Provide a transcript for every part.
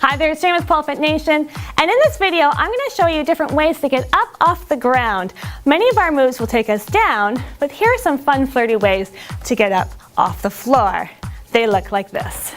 Hi there, it's Jane with PoleFit Nation, and in this video I'm going to show you different ways to get up off the ground. Many of our moves will take us down, but here are some fun flirty ways to get up off the floor. They look like this.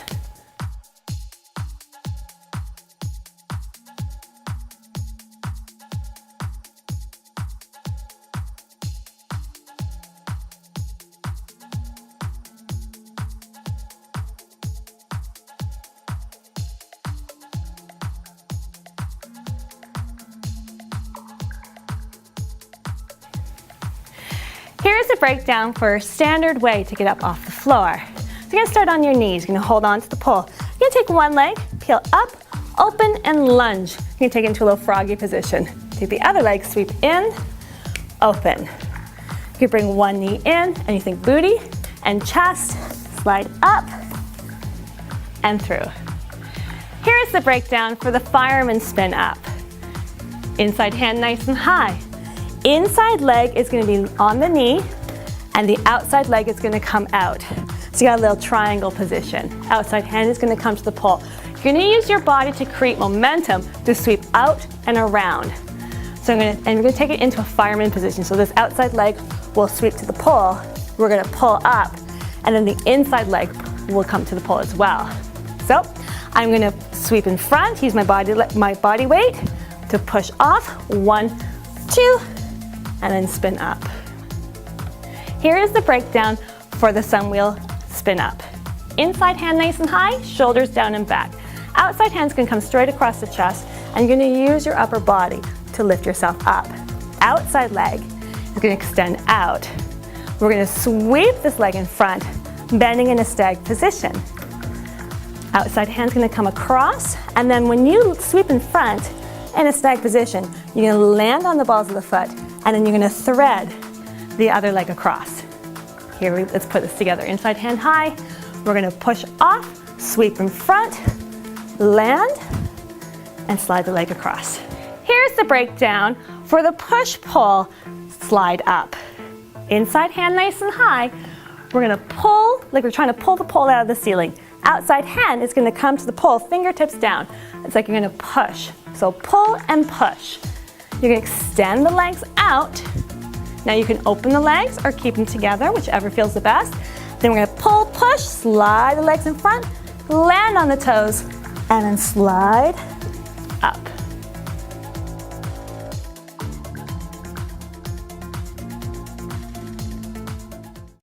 Here's a breakdown for a standard way to get up off the floor. So you're going to start on your knees. You're going to hold on to the pole. You're going to take one leg, peel up, open, and lunge. You're going to take it into a little froggy position. Take the other leg, sweep in, open. You bring one knee in, and you think booty and chest, slide up and through. Here's the breakdown for the Fireman Spin Up. Inside hand nice and high. Inside leg is going to be on the knee, and the outside leg is going to come out. So you got a little triangle position. Outside hand is going to come to the pole. You're going to use your body to create momentum to sweep out and around. So we're going to take it into a fireman position. So this outside leg will sweep to the pole. We're going to pull up, and then the inside leg will come to the pole as well. So I'm going to sweep in front, use my body weight to push off. 1, 2, and then spin up. Here is the breakdown for the sun wheel spin up. Inside hand nice and high, shoulders down and back. Outside hand's gonna come straight across the chest, and you're gonna use your upper body to lift yourself up. Outside leg is gonna extend out. We're gonna sweep this leg in front, bending in a stag position. Outside hand's gonna come across, and then when you sweep in front in a stag position, you're gonna land on the balls of the foot, and then you're going to thread the other leg across. Here, let's put this together. Inside hand high, we're going to push off, sweep in front, land, and slide the leg across. Here's the breakdown for the push-pull slide up. Inside hand nice and high, we're going to pull, like we're trying to pull the pole out of the ceiling. Outside hand is going to come to the pole, fingertips down. It's like you're going to push. So pull and push. You're going to extend the legs out. Now you can open the legs or keep them together, whichever feels the best. Then we're going to pull, push, slide the legs in front, land on the toes, and then slide